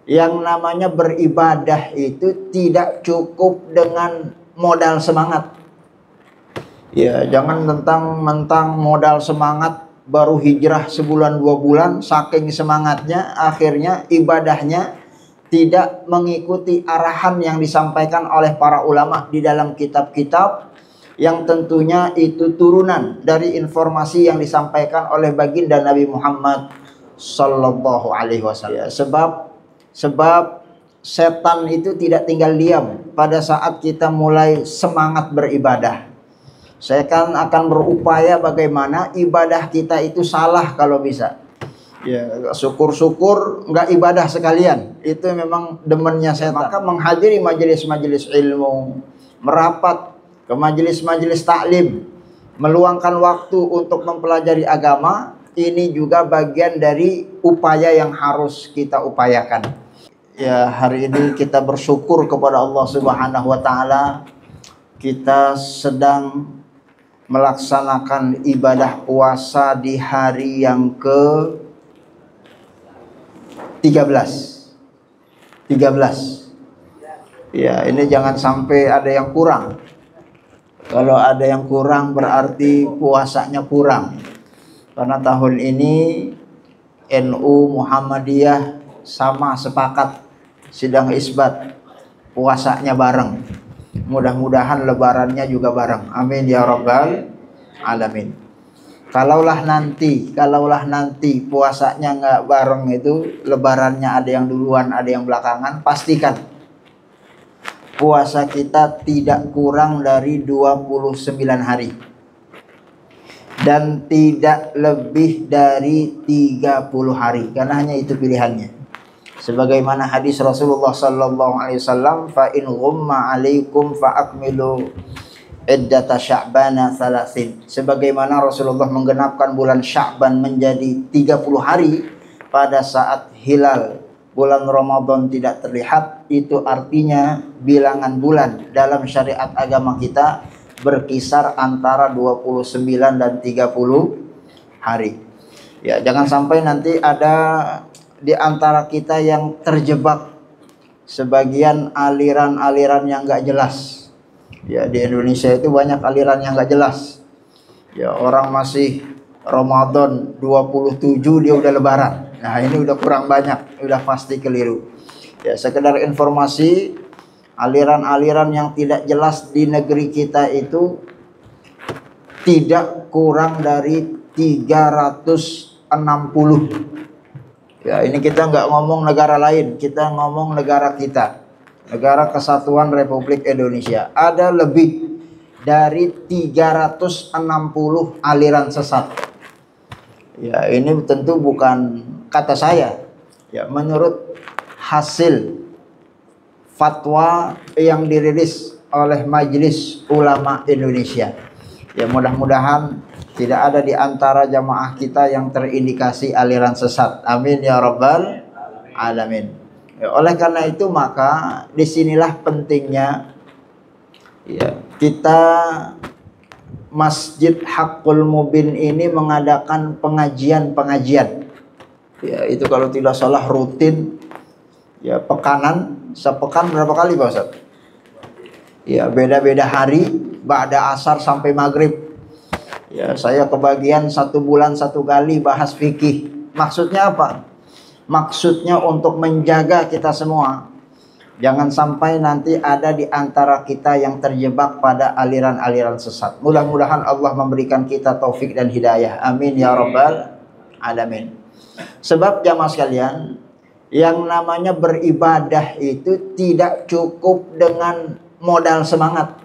Yang namanya beribadah itu tidak cukup dengan modal semangat. Ya, jangan mentang-mentang modal semangat baru hijrah sebulan 2 bulan, saking semangatnya akhirnya ibadahnya tidak mengikuti arahan yang disampaikan oleh para ulama di dalam kitab-kitab yang tentunya itu turunan dari informasi yang disampaikan oleh baginda Nabi Muhammad sallallahu alaihi wasallam. Ya, sebab setan itu tidak tinggal diam pada saat kita mulai semangat beribadah. Saya akan berupaya bagaimana ibadah kita itu salah kalau bisa. Ya, syukur-syukur nggak ibadah sekalian. Itu memang demennya setan. Maka menghadiri majelis-majelis ilmu, merapat ke majelis-majelis taklim, meluangkan waktu untuk mempelajari agama, ini juga bagian dari upaya yang harus kita upayakan. Ya, hari ini kita bersyukur kepada Allah Subhanahu wa taala, kita sedang melaksanakan ibadah puasa di hari yang ke 13. Ya, ini jangan sampai ada yang kurang. Kalau ada yang kurang berarti puasanya kurang. Karena tahun ini NU Muhammadiyah sama sepakat sidang isbat puasanya bareng. Mudah-mudahan lebarannya juga bareng. Amin ya rabbal alamin. Kalaulah nanti puasanya nggak bareng itu, lebarannya ada yang duluan, ada yang belakangan, pastikan puasa kita tidak kurang dari 29 hari. Dan tidak lebih dari 30 hari. Karena hanya itu pilihannya. Sebagaimana hadis Rasulullah sallallahu alaihi wasallam, fa in ghumma alaikum fa akmilu iddata sya'bana thalathin. Sebagaimana Rasulullah menggenapkan bulan Sya'ban menjadi 30 hari pada saat hilal bulan Ramadan tidak terlihat, itu artinya bilangan bulan dalam syariat agama kita berkisar antara 29 dan 30 hari. Ya, jangan sampai nanti ada di antara kita yang terjebak sebagian aliran-aliran yang nggak jelas. Ya, di Indonesia itu banyak aliran yang nggak jelas. Ya, orang masih Ramadan 27 dia udah lebaran. Nah, ini udah kurang banyak, udah pasti keliru. Ya, sekedar informasi, aliran-aliran yang tidak jelas di negeri kita itu tidak kurang dari 360. Ya, ini kita nggak ngomong negara lain, kita ngomong negara kita. Negara Kesatuan Republik Indonesia. Ada lebih dari 360 aliran sesat. Ya, ini tentu bukan kata saya. Ya, menurut hasil fatwa yang dirilis oleh Majelis Ulama Indonesia. Ya, mudah-mudahan tidak ada di antara jamaah kita yang terindikasi aliran sesat. Amin ya rabbal alamin. Ya, oleh karena itu maka disinilah pentingnya ya, kita Masjid Haqqul Mubin ini mengadakan pengajian-pengajian. Ya, itu kalau tidak salah rutin ya, sepekan berapa kali Pak Ustaz? Ya, beda-beda hari, ba'da asar sampai maghrib. Ya, saya kebagian 1 bulan 1 kali bahas fikih. Maksudnya apa? Maksudnya untuk menjaga kita semua. Jangan sampai nanti ada di antara kita yang terjebak pada aliran-aliran sesat. Mudah-mudahan Allah memberikan kita taufik dan hidayah. Amin ya rabbal alamin. Sebab jamaah sekalian, yang namanya beribadah itu tidak cukup dengan modal semangat.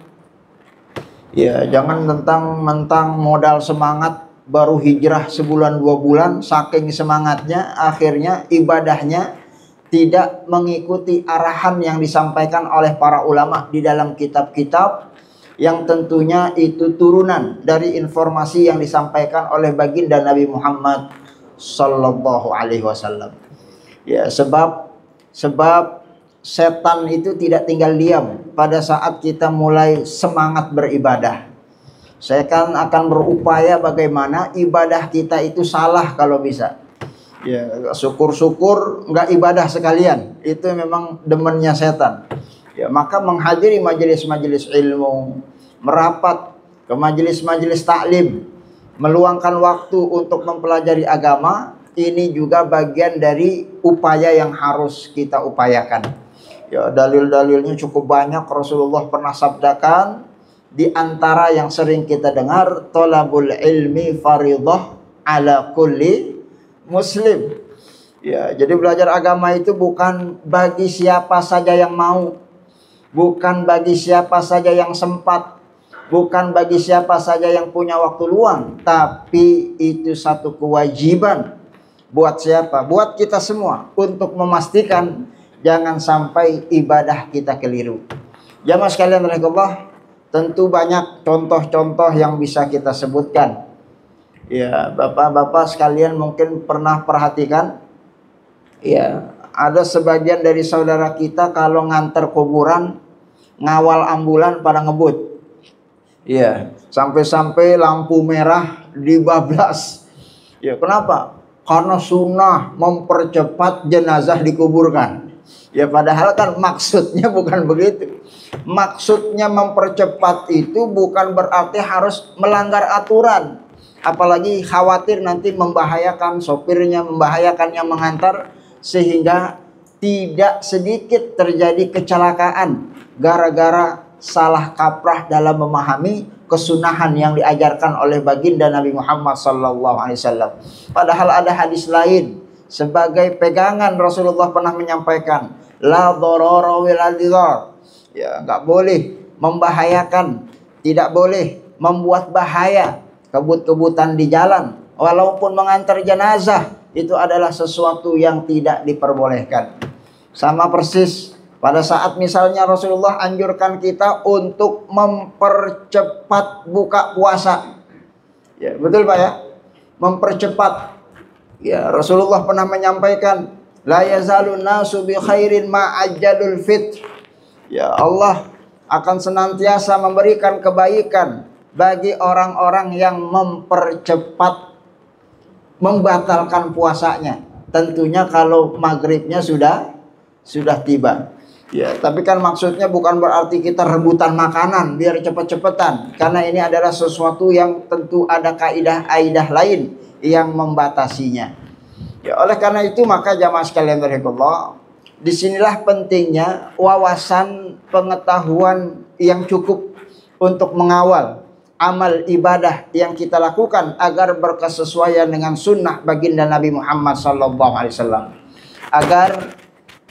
Ya, jangan mentang-mentang modal semangat baru hijrah sebulan 2 bulan, saking semangatnya akhirnya ibadahnya tidak mengikuti arahan yang disampaikan oleh para ulama di dalam kitab-kitab yang tentunya itu turunan dari informasi yang disampaikan oleh baginda Nabi Muhammad sallallahu alaihi wasallam. Ya, sebab setan itu tidak tinggal diam pada saat kita mulai semangat beribadah. Saya akan berupaya bagaimana ibadah kita itu salah kalau bisa. Ya, syukur-syukur nggak ibadah sekalian. Itu memang demennya setan. Ya, maka menghadiri majelis-majelis ilmu, merapat ke majelis-majelis taklim, meluangkan waktu untuk mempelajari agama, ini juga bagian dari upaya yang harus kita upayakan. Ya, dalil-dalilnya cukup banyak. Rasulullah pernah sabdakan, di antara yang sering kita dengar, thalabul ilmi fardhah ala kulli muslim. Ya, jadi belajar agama itu bukan bagi siapa saja yang mau, bukan bagi siapa saja yang sempat, bukan bagi siapa saja yang punya waktu luang, tapi itu satu kewajiban buat siapa? Buat kita semua, untuk memastikan jangan sampai ibadah kita keliru. Jamaah sekalian rahimakumullah, tentu banyak contoh-contoh yang bisa kita sebutkan. Ya, bapak-bapak sekalian mungkin pernah perhatikan, ya, ada sebagian dari saudara kita kalau nganter kuburan, ngawal ambulan pada ngebut. Ya, sampai-sampai lampu merah dibablas. Ya, kenapa? Karena sunnah mempercepat jenazah dikuburkan. Ya, padahal kan maksudnya bukan begitu. Maksudnya mempercepat itu bukan berarti harus melanggar aturan. Apalagi khawatir nanti membahayakan sopirnya, membahayakan yang mengantar, sehingga tidak sedikit terjadi kecelakaan gara-gara salah kaprah dalam memahami kesunahan yang diajarkan oleh baginda Nabi Muhammad SAW. Padahal ada hadis lain sebagai pegangan. Rasulullah pernah menyampaikan, la dharara wala dirar. Ya, nggak boleh membahayakan, tidak boleh membuat bahaya. Kebut-kebutan di jalan, walaupun mengantar jenazah, itu adalah sesuatu yang tidak diperbolehkan. Sama persis pada saat misalnya Rasulullah anjurkan kita untuk mempercepat buka puasa. Ya, betul Pak ya? Mempercepat. Ya, Rasulullah pernah menyampaikan, la yazalun nasu bi khairin ma ajjalul fitr. Ya, Allah akan senantiasa memberikan kebaikan bagi orang-orang yang mempercepat membatalkan puasanya. Tentunya kalau maghribnya sudah tiba. Ya, tapi kan maksudnya bukan berarti kita rebutan makanan biar cepet-cepetan, karena ini adalah sesuatu yang tentu ada kaidah-kaidah lain yang membatasinya. Ya, oleh karena itu maka jamaah sekalian rahimakumullah, disinilah pentingnya wawasan pengetahuan yang cukup untuk mengawal amal ibadah yang kita lakukan agar berkesesuaian dengan sunnah baginda Nabi Muhammad SAW, agar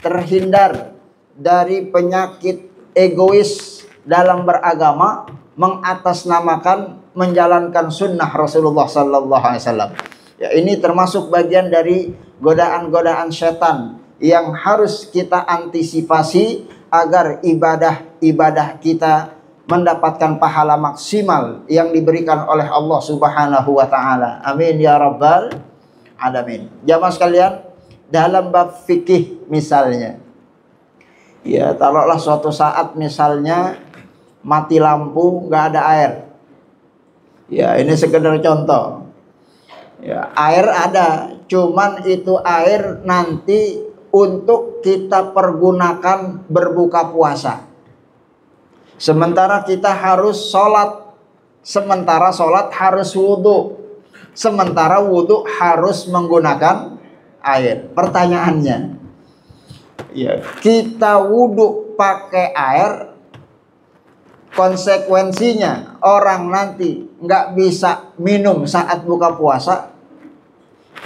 terhindar dari penyakit egois dalam beragama, mengatasnamakan menjalankan sunnah Rasulullah SAW. Ya, ini termasuk bagian dari godaan-godaan setan yang harus kita antisipasi agar ibadah kita mendapatkan pahala maksimal yang diberikan oleh Allah Subhanahu wa taala. Amin ya rabbal alamin. Jamaah sekalian, dalam bab fikih misalnya, ya taruhlah suatu saat misalnya mati lampu, nggak ada air. Ya, ini sekedar contoh. Ya, air ada, cuman itu air nanti untuk kita pergunakan berbuka puasa. Sementara kita harus sholat, sementara sholat harus wudhu, sementara wudhu harus menggunakan air. Pertanyaannya, ya, kita wudhu pakai air, konsekuensinya orang nanti nggak bisa minum saat buka puasa,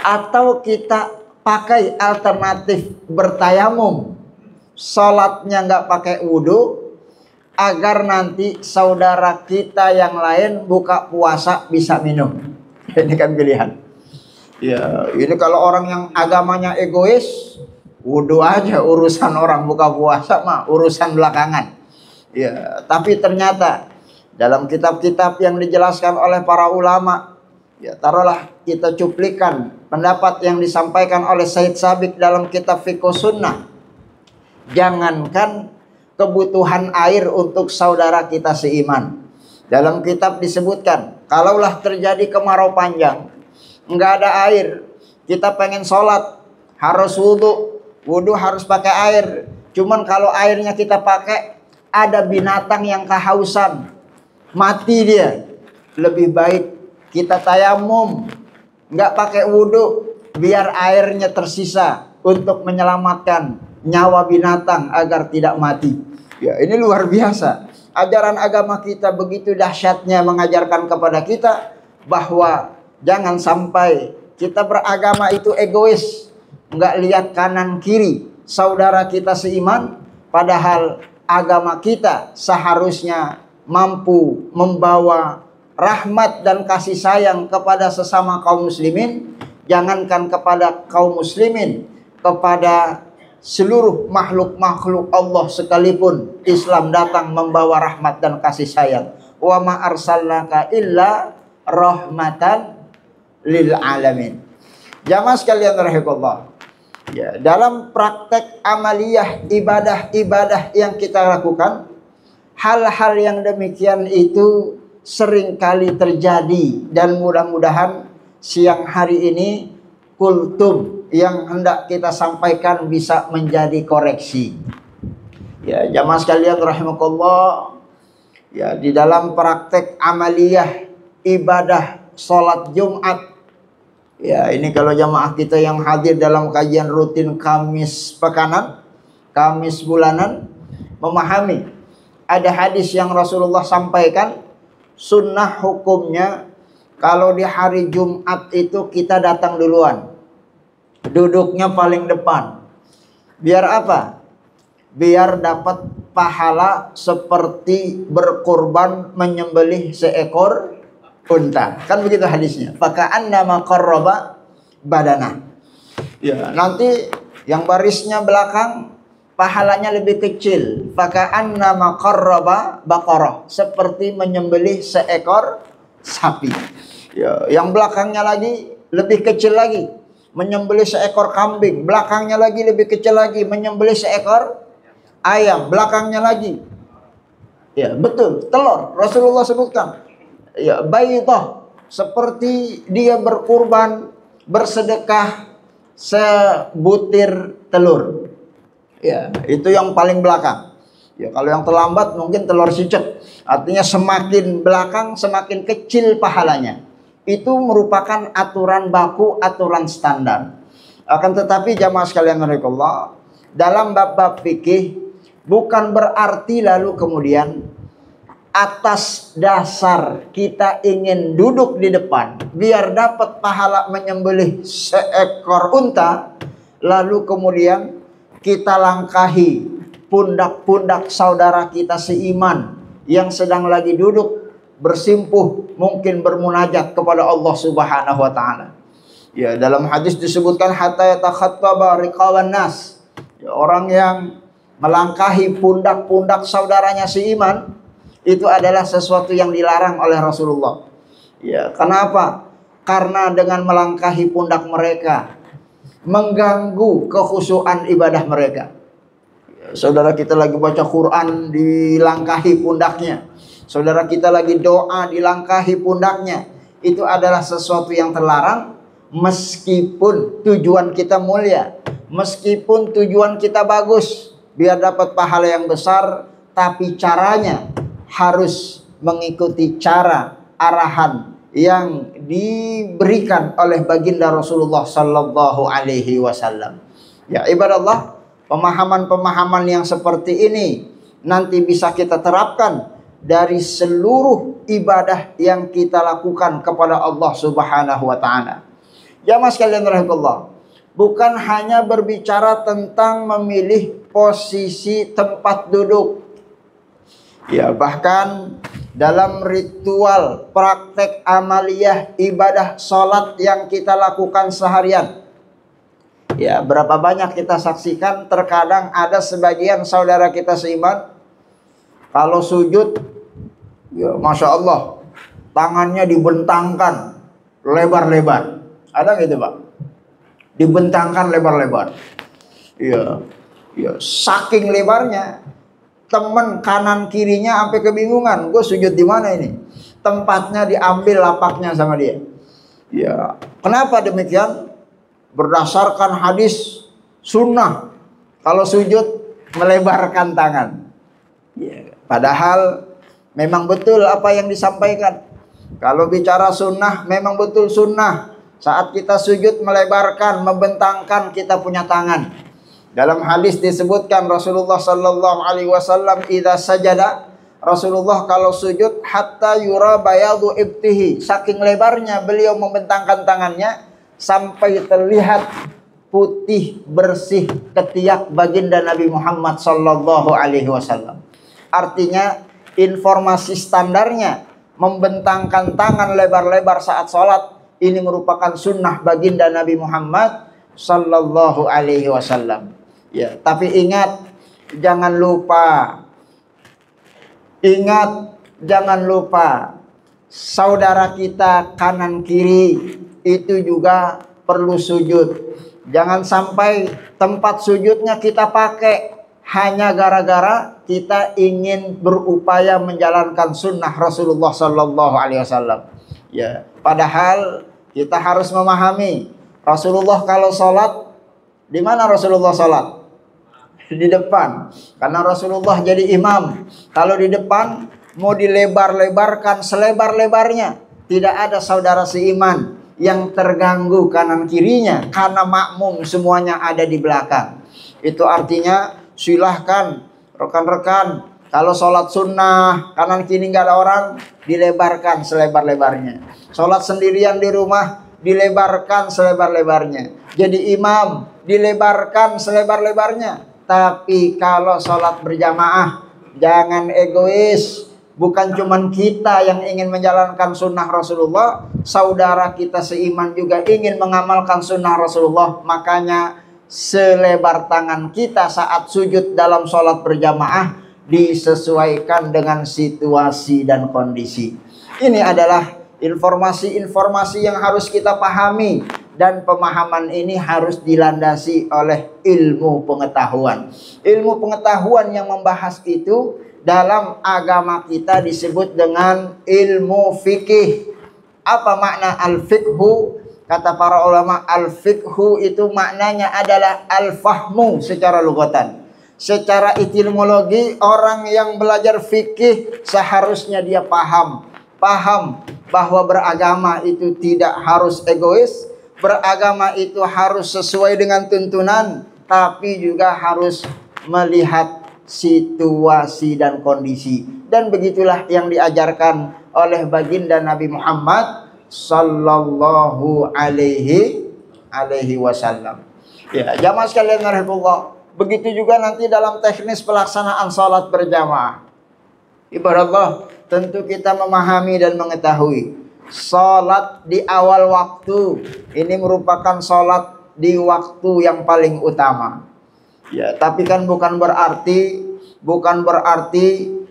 atau kita pakai alternatif bertayamum, sholatnya nggak pakai wudhu, agar nanti saudara kita yang lain buka puasa bisa minum. Ini kan pilihan. Ya, ini kalau orang yang agamanya egois, wudhu aja, urusan orang buka puasa mah urusan belakangan. Ya, tapi ternyata dalam kitab-kitab yang dijelaskan oleh para ulama, ya taruhlah kita cuplikan pendapat yang disampaikan oleh Said Sabiq dalam kitab Fiqh Sunnah. Jangankan kebutuhan air untuk saudara kita seiman, dalam kitab disebutkan, kalaulah terjadi kemarau panjang, nggak ada air, Kita pengen sholat, harus wudhu. Wudhu harus pakai air. Cuman kalau airnya kita pakai, ada binatang yang kehausan, mati dia. Lebih baik kita tayamum, nggak pakai wudhu, biar airnya tersisa untuk menyelamatkan nyawa binatang agar tidak mati. Ya, ini luar biasa. Ajaran agama kita begitu dahsyatnya mengajarkan kepada kita bahwa jangan sampai kita beragama itu egois, nggak lihat kanan kiri saudara kita seiman, padahal agama kita seharusnya mampu membawa rahmat dan kasih sayang kepada sesama kaum muslimin. Jangankan kepada kaum muslimin, kepada seluruh makhluk-makhluk Allah sekalipun Islam datang membawa rahmat dan kasih sayang. Wa ma arsalnaka illa rahmatan lil alamin. Jamaah sekalian rahimakumullah. Ya, dalam praktek amaliyah ibadah-ibadah yang kita lakukan, hal-hal yang demikian itu seringkali terjadi, dan mudah-mudahan siang hari ini kultum yang hendak kita sampaikan bisa menjadi koreksi. Ya, jamaah sekalian rahimakumullah. Ya, di dalam praktek amaliyah ibadah sholat Jumat, ya ini kalau jamaah kita yang hadir dalam kajian rutin Kamis pekanan, Kamis bulanan, memahami ada hadis yang Rasulullah sampaikan, sunnah hukumnya kalau di hari Jumat itu kita datang duluan, duduknya paling depan. Biar apa? Biar dapat pahala seperti berkurban menyembelih seekor unta. Kan begitu hadisnya. Faka'annama qarraba badana. Ya, nanti yang barisnya belakang pahalanya lebih kecil. Faka'annama qarraba baqarah. Seperti menyembelih seekor sapi. Ya, yang belakangnya lagi lebih kecil lagi, menyembelih seekor kambing. Belakangnya lagi lebih kecil lagi, menyembelih seekor ayam. Belakangnya lagi, ya betul, telur. Rasulullah sebutkan, ya baydah, seperti dia berkurban, bersedekah sebutir telur. Ya, itu yang paling belakang. Ya, kalau yang terlambat mungkin telur cicak. Artinya semakin belakang semakin kecil pahalanya. Itu merupakan aturan baku, aturan standar. Akan tetapi jamaah sekalian rahimakumullah, dalam bab-bab fikih bukan berarti lalu kemudian atas dasar kita ingin duduk di depan biar dapat pahala menyembelih seekor unta, lalu kemudian kita langkahi pundak-pundak saudara kita seiman yang sedang lagi duduk bersimpuh, mungkin bermunajat kepada Allah Subhanahu wa taala. Ya, dalam hadis disebutkan hatta yatakhattaba riqaban nas. Ya, orang yang melangkahi pundak-pundak saudaranya seiman itu adalah sesuatu yang dilarang oleh Rasulullah. Ya, kenapa? Karena dengan melangkahi pundak mereka mengganggu kekhusyuan ibadah mereka. Ya, saudara kita lagi baca Quran dilangkahi pundaknya. Saudara kita lagi doa dilangkahi pundaknya. Itu adalah sesuatu yang terlarang, meskipun tujuan kita mulia, meskipun tujuan kita bagus, biar dapat pahala yang besar, tapi caranya harus mengikuti cara arahan yang diberikan oleh baginda Rasulullah sallallahu alaihi wasallam. Ya ibadallah, pemahaman-pemahaman yang seperti ini nanti bisa kita terapkan dari seluruh ibadah yang kita lakukan kepada Allah Subhanahu wa taala. Jamaah sekalian rahimakumullah, bukan hanya berbicara tentang memilih posisi tempat duduk. Ya, bahkan dalam ritual praktek amaliyah ibadah salat yang kita lakukan seharian. Ya, berapa banyak kita saksikan terkadang ada sebagian saudara kita seiman kalau sujud, ya Masya Allah, tangannya dibentangkan lebar-lebar. Ada nggak itu Pak? Dibentangkan lebar-lebar. Ya, ya saking lebarnya, temen kanan kirinya sampai kebingungan. Gue sujud di mana ini? Tempatnya diambil lapaknya sama dia. Ya, kenapa demikian? berdasarkan hadis sunnah kalau sujud melebarkan tangan. Ya, padahal memang betul apa yang disampaikan. Kalau bicara sunnah memang betul sunnah. Saat kita sujud melebarkan, membentangkan kita punya tangan. Dalam hadis disebutkan Rasulullah sallallahu alaihi wasallam idza sajada, Rasulullah kalau sujud hatta yura bayadu ibtihi, saking lebarnya beliau membentangkan tangannya sampai terlihat putih bersih ketiak baginda Nabi Muhammad sallallahu alaihi wasallam. Artinya informasi standarnya membentangkan tangan lebar-lebar saat sholat ini merupakan sunnah baginda Nabi Muhammad sallallahu alaihi wasallam. Ya, tapi ingat jangan lupa saudara kita kanan kiri itu juga perlu sujud. Jangan sampai tempat sujudnya kita pakai hanya gara-gara kita ingin berupaya menjalankan sunnah Rasulullah sallallahu alaihi wasallam. Ya, padahal kita harus memahami Rasulullah kalau sholat, di mana Rasulullah sholat? Di depan. Karena Rasulullah jadi imam. Kalau di depan mau dilebar-lebarkan selebar-lebarnya, tidak ada saudara seiman yang terganggu kanan kirinya karena makmum semuanya ada di belakang. Itu artinya silahkan rekan-rekan kalau sholat sunnah kanan kiri nggak ada orang dilebarkan selebar-lebarnya. Sholat sendirian di rumah dilebarkan selebar-lebarnya. Jadi imam dilebarkan selebar-lebarnya. Tapi kalau sholat berjamaah jangan egois. Bukan cuman kita yang ingin menjalankan sunnah Rasulullah, saudara kita seiman juga ingin mengamalkan sunnah Rasulullah. Makanya selebar tangan kita saat sujud dalam sholat berjamaah disesuaikan dengan situasi dan kondisi. Ini adalah informasi-informasi yang harus kita pahami, dan pemahaman ini harus dilandasi oleh ilmu pengetahuan. Ilmu pengetahuan yang membahas itu dalam agama kita disebut dengan ilmu fikih. Apa makna al-fiqhu? Kata para ulama, al-fiqhu itu maknanya adalah al-fahmu secara lugatan. Secara etimologi, orang yang belajar fikih seharusnya dia paham bahwa beragama itu tidak harus egois, beragama itu harus sesuai dengan tuntunan, tapi juga harus melihat situasi dan kondisi. Dan begitulah yang diajarkan oleh baginda Nabi Muhammad sallallahu alaihi wasallam. Ya, jamaah sekalian rahimahullah. Begitu juga nanti dalam teknis pelaksanaan salat berjamaah. Ibarat Allah, tentu kita memahami dan mengetahui salat di awal waktu ini merupakan salat di waktu yang paling utama. Ya, tapi kan bukan berarti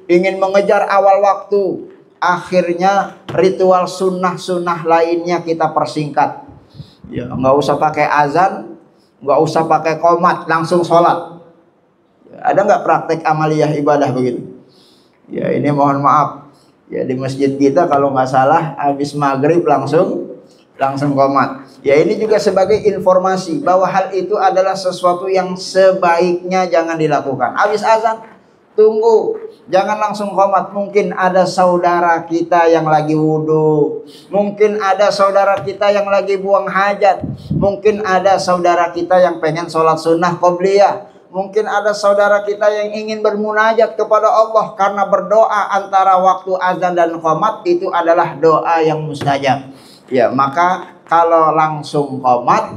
ingin mengejar awal waktu, akhirnya ritual sunnah lainnya kita persingkat. Ya, nggak usah pakai azan, nggak usah pakai qomat, langsung sholat. Ya, ada nggak praktek amaliyah ibadah begitu? Ya, ini mohon maaf. Ya, di masjid kita kalau nggak salah habis maghrib langsung qomat. Ya, ini juga sebagai informasi bahwa hal itu adalah sesuatu yang sebaiknya jangan dilakukan. Habis azan, tunggu, jangan langsung qomat. Mungkin ada saudara kita yang lagi wudhu, mungkin ada saudara kita yang lagi buang hajat, mungkin ada saudara kita yang pengen sholat sunnah qobliyah, mungkin ada saudara kita yang ingin bermunajat kepada Allah karena berdoa antara waktu azan dan qomat itu adalah doa yang mustajab. Ya, maka kalau langsung qomat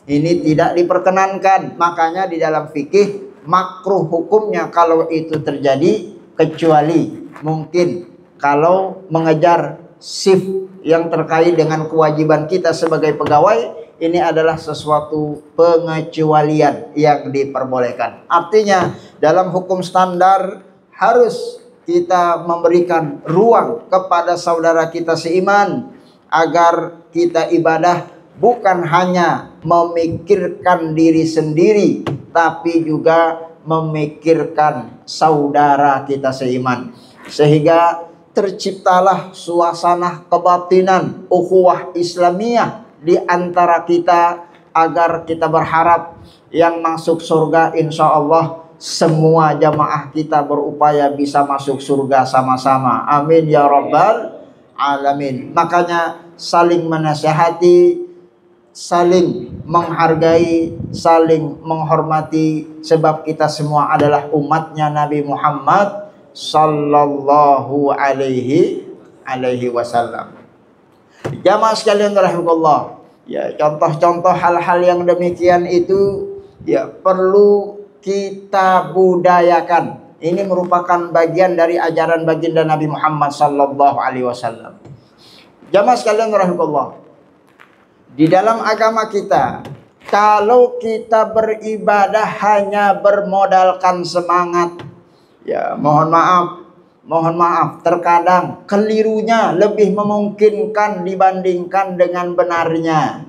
ini tidak diperkenankan. Makanya di dalam fikih makruh hukumnya kalau itu terjadi, kecuali mungkin kalau mengejar shift yang terkait dengan kewajiban kita sebagai pegawai, ini adalah sesuatu pengecualian yang diperbolehkan. Artinya dalam hukum standar harus kita memberikan ruang kepada saudara kita seiman agar kita ibadah bukan hanya memikirkan diri sendiri, tapi juga memikirkan saudara kita seiman. Sehingga terciptalah suasana kebatinan ukhuwah Islamiyah di antara kita agar kita berharap yang masuk surga insya Allah semua jamaah kita berupaya bisa masuk surga sama-sama. Amin ya rabbal alamin. Makanya saling menasihati, saling menghargai, saling menghormati, sebab kita semua adalah umatnya Nabi Muhammad sallallahu alaihi wasallam. Jamaah sekalian rahimakumullah, ya, contoh-contoh hal-hal yang demikian itu ya perlu kita budayakan. Ini merupakan bagian dari ajaran baginda Nabi Muhammad sallallahu alaihi wasallam. Jamaah sekalian rahimakumullah, di dalam agama kita, kalau kita beribadah hanya bermodalkan semangat, ya mohon maaf, terkadang kelirunya lebih memungkinkan dibandingkan dengan benarnya.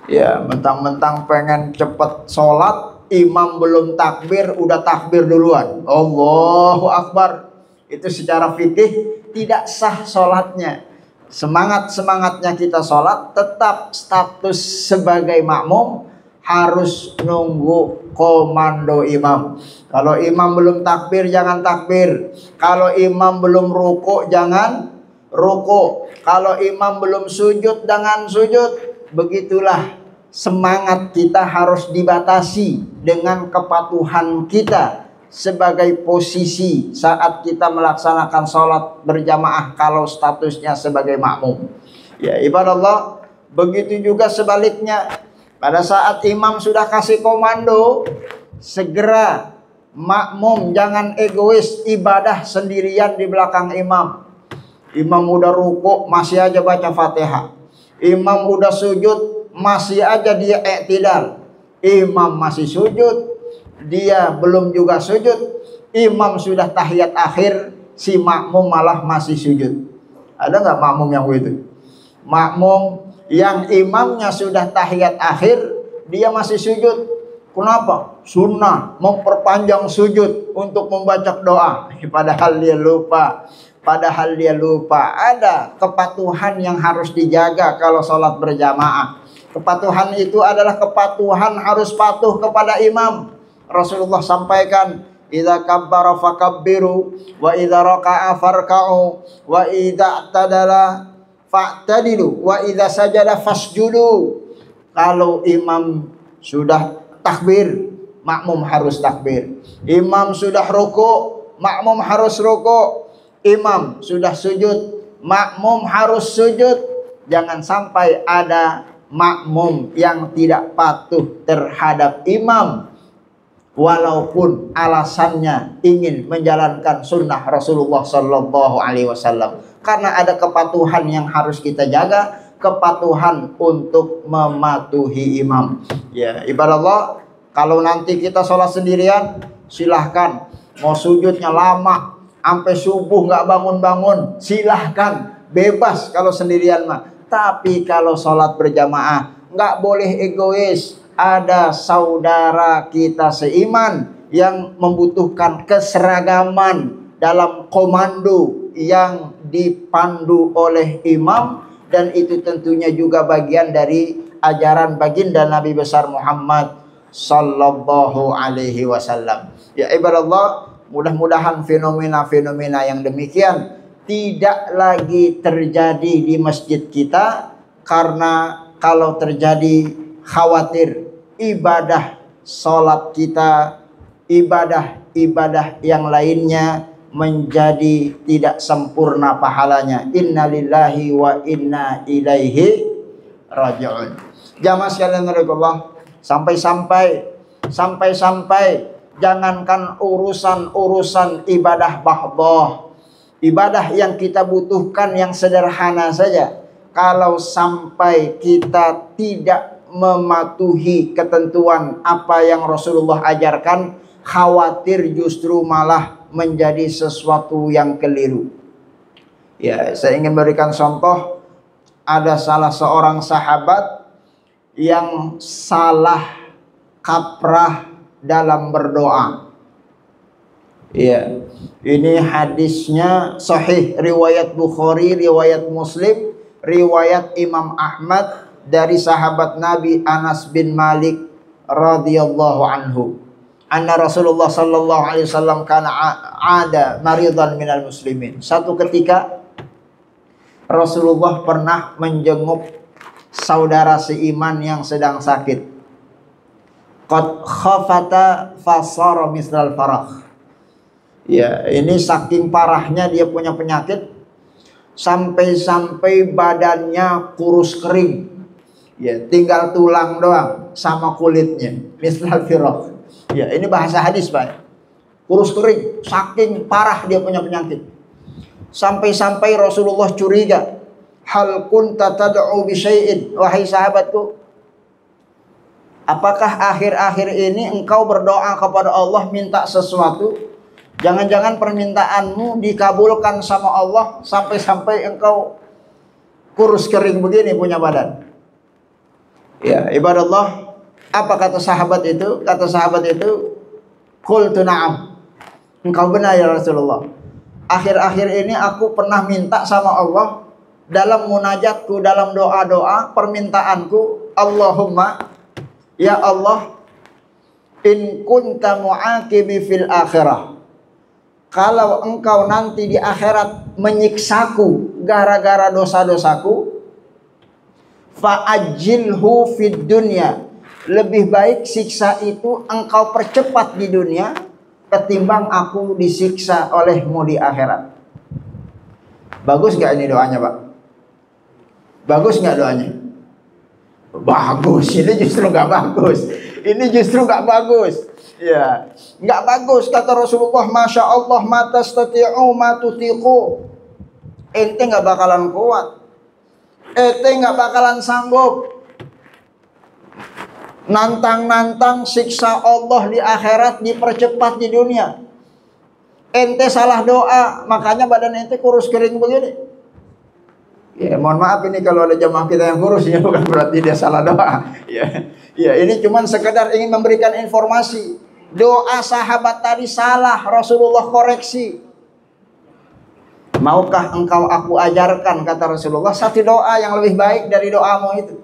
Ya, mentang-mentang pengen cepet sholat, imam belum takbir, udah takbir duluan. Allahu Akbar. Itu secara fikih tidak sah sholatnya. Semangat-semangatnya kita sholat, tetap status sebagai makmum harus nunggu komando imam. Kalau imam belum takbir, jangan takbir. Kalau imam belum ruku, jangan ruku. Kalau imam belum sujud, jangan sujud. Begitulah semangat kita harus dibatasi dengan kepatuhan kita sebagai posisi saat kita melaksanakan sholat berjamaah kalau statusnya sebagai makmum. Ya ibadallah, begitu juga sebaliknya. Pada saat imam sudah kasih komando, segera makmum jangan egois ibadah sendirian di belakang imam. Imam udah ruku masih aja baca Fatihah. Imam udah sujud masih aja dia i'tidal. Imam masih sujud, dia belum juga sujud. Imam sudah tahiyat akhir, si makmum malah masih sujud. Ada nggak makmum yang begitu? Makmum yang imamnya sudah tahiyat akhir, dia masih sujud. Kenapa? Sunnah memperpanjang sujud untuk membaca doa. Padahal dia lupa. Ada kepatuhan yang harus dijaga kalau sholat berjamaah. Kepatuhan itu adalah kepatuhan harus patuh kepada imam. Rasulullah sampaikan, idza kabbara fakabbiru wa idza raka'a farka'u wa idza i'tadala fa'tadilu wa idza sajada fasjudu. Kalau imam sudah takbir, makmum harus takbir. Imam sudah ruku, makmum harus ruku. Imam sudah sujud, makmum harus sujud. Jangan sampai ada makmum yang tidak patuh terhadap imam walaupun alasannya ingin menjalankan sunnah Rasulullah sallallahu alaihi wasallam. Karena ada kepatuhan yang harus kita jaga, kepatuhan untuk mematuhi imam. Ya, ibadallah, kalau nanti kita sholat sendirian, silahkan. Mau sujudnya lama, sampai subuh nggak bangun-bangun, silahkan. Bebas kalau sendirian mah. Tapi kalau sholat berjamaah, nggak boleh egois. Ada saudara kita seiman yang membutuhkan keseragaman dalam komando yang dipandu oleh imam. Dan itu tentunya juga bagian dari ajaran baginda Nabi besar Muhammad sallallahu alaihi wasallam. Ya ibadallah, mudah-mudahan fenomena-fenomena yang demikian tidak lagi terjadi di masjid kita. Karena kalau terjadi, khawatir ibadah sholat kita, ibadah-ibadah yang lainnya menjadi tidak sempurna pahalanya. Innalillahi wa inna ilaihi raji'un. Jamaah sekalian rahimakumullah, sampai jangankan urusan ibadah bahdoh, ibadah yang kita butuhkan yang sederhana saja, kalau sampai kita tidak mematuhi ketentuan apa yang Rasulullah ajarkan, khawatir justru malah menjadi sesuatu yang keliru. Ya, saya ingin berikan contoh. Ada salah seorang sahabat yang salah kaprah dalam berdoa. Ya, ini hadisnya sahih, riwayat Bukhari, riwayat Muslim, riwayat Imam Ahmad, dari sahabat Nabi Anas bin Malik radhiyallahu anhu, anna Rasulullah sallallahu alaihi wasallam kana ada maridan minal muslimin. Satu ketika Rasulullah pernah menjenguk saudara seiman yang sedang sakit. Qad khafata fasara misral farah. Ya, ini saking parahnya dia punya penyakit sampai-sampai badannya kurus kering. Ya, tinggal tulang doang sama kulitnya. Misral farah. Ya, ini bahasa hadis, Pak. Kurus kering, saking parah dia punya penyakit. Sampai-sampai Rasulullah curiga. Hal kunta tad'u bi syai'in, wahai sahabatku, apakah akhir-akhir ini engkau berdoa kepada Allah minta sesuatu? Jangan-jangan permintaanmu dikabulkan sama Allah sampai-sampai engkau kurus kering begini punya badan. Ya, ibadallah, apa kata sahabat itu? Kata sahabat itu, qultu na'am. Engkau benar ya Rasulullah. Akhir-akhir ini aku pernah minta sama Allah dalam munajatku, dalam doa-doa, permintaanku, Allahumma, ya Allah, in kunta mu'aqibi fil akhirah, kalau engkau nanti di akhirat menyiksaku gara-gara dosa-dosaku, fa'ajilhu fid dunya, lebih baik siksa itu engkau percepat di dunia ketimbang aku disiksa olehmu di akhirat. Bagus gak ini doanya, Pak? Bagus gak doanya? Bagus. Ini justru gak bagus. Ini justru gak bagus. Ya, gak bagus. Kata Rasulullah, Masya Allah, ma tastati'u ma tutiqu. Ente gak bakalan kuat. Ente gak bakalan sanggup nantang-nantang siksa Allah di akhirat dipercepat di dunia. Ente salah doa, makanya badan ente kurus kering begini. Ya, mohon maaf ini kalau ada jamaah kita yang kurus, ya bukan berarti dia salah doa. Ya, ini cuman sekedar ingin memberikan informasi. Doa sahabat tadi salah, Rasulullah koreksi. Maukah engkau aku ajarkan, kata Rasulullah, satu doa yang lebih baik dari doamu itu?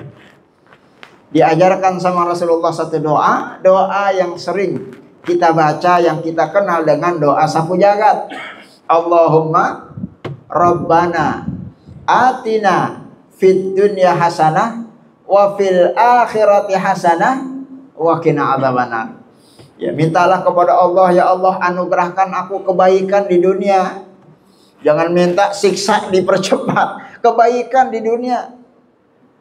Diajarkan sama Rasulullah satu doa, doa yang sering kita baca, yang kita kenal dengan doa sapu jagat. Allahumma Rabbana atina fid dunya hasanah wa fil akhirati hasanah wa qina adzabannar. Ya, mintalah kepada Allah, ya Allah, anugerahkan aku kebaikan di dunia. Jangan minta siksa dipercepat. Kebaikan di dunia,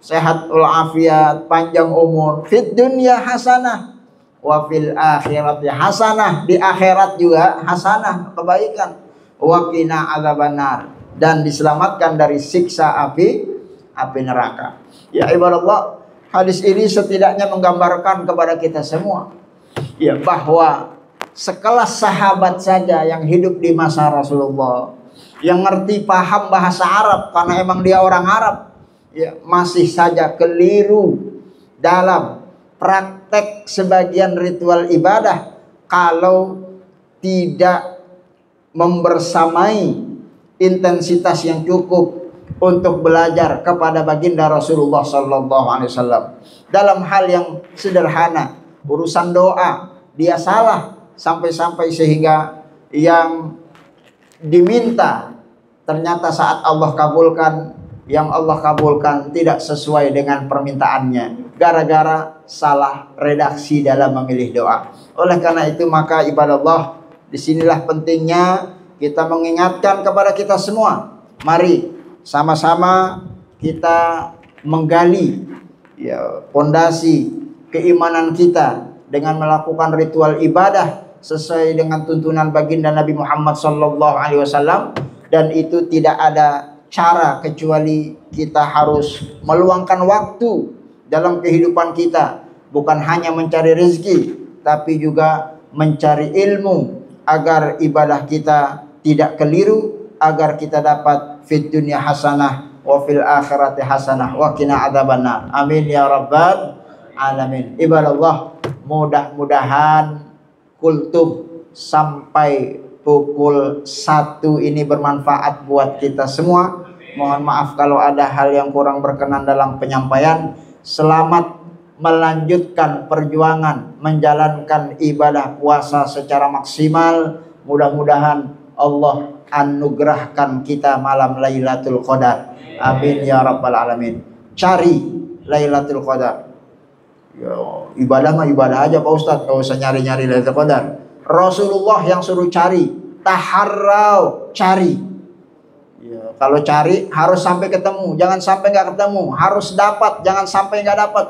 sehat walafiat, panjang umur. Fid dunya hasanah wa fil akhirati hasanah, di akhirat juga hasanah, kebaikan. Wa qina adzabannar, dan diselamatkan dari siksa api neraka. Ya ibadallah, hadis ini setidaknya menggambarkan kepada kita semua, ya, bahwa sekelas sahabat saja yang hidup di masa Rasulullah, yang ngerti paham bahasa Arab karena emang dia orang Arab, ya, masih saja keliru dalam praktek sebagian ritual ibadah kalau tidak membersamai intensitas yang cukup untuk belajar kepada baginda Rasulullah sallallahu alaihi wasallam dalam hal yang sederhana, urusan doa dia salah sampai-sampai sehingga yang diminta ternyata saat Allah kabulkan, yang Allah kabulkan tidak sesuai dengan permintaannya gara-gara salah redaksi dalam memilih doa. Oleh karena itu maka ibadallah, disinilah pentingnya kita mengingatkan kepada kita semua, mari sama-sama kita menggali, ya, pondasi keimanan kita dengan melakukan ritual ibadah sesuai dengan tuntunan baginda Nabi Muhammad SAW, dan itu tidak ada cara kecuali kita harus meluangkan waktu dalam kehidupan kita, bukan hanya mencari rezeki tapi juga mencari ilmu agar ibadah kita tidak keliru, agar kita dapat fid dunya hasanah wa fil akhirati hasanah wa qina adzabannar. Amin ya rabbal alamin. Ibadallah, mudah-mudahan kultum sampai pukul 1 ini bermanfaat buat kita semua. Mohon maaf kalau ada hal yang kurang berkenan dalam penyampaian. selamat melanjutkan perjuangan menjalankan ibadah puasa secara maksimal. Mudah-mudahan Allah anugerahkan kita malam Lailatul Qadar. Amin ya rabbal alamin. Cari Lailatul Qadar. Ya, ibadah mah ibadah aja Pak Ustadz, gak usah nyari-nyari Lailatul Qadar. Rasulullah yang suruh cari, taharrau, cari. Ya, kalau cari harus sampai ketemu, jangan sampai nggak ketemu. Harus dapat, jangan sampai nggak dapat.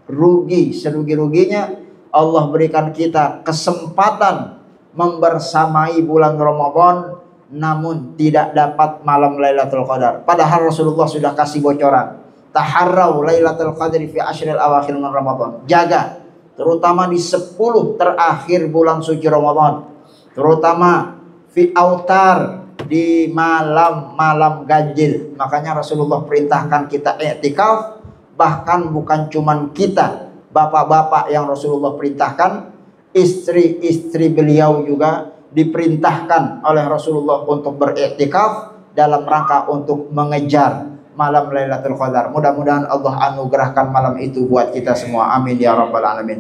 Rugi, serugi-ruginya Allah berikan kita kesempatan membersamai bulan Ramadan, namun tidak dapat malam Lailatul Qadar. Padahal Rasulullah sudah kasih bocoran. Taharrau Lailatul Qadri fi ashril awakhir min Ramadan. Jaga, terutama di 10 terakhir bulan suci Ramadan. Terutama fi autar, di malam-malam ganjil. Makanya Rasulullah perintahkan kita i'tikaf. Bahkan bukan cuman kita, bapak-bapak yang Rasulullah perintahkan, istri-istri beliau juga diperintahkan oleh Rasulullah untuk beriktikaf dalam rangka untuk mengejar malam Lailatul Qadar. Mudah-mudahan Allah anugerahkan malam itu buat kita semua. Amin ya rabbal alamin.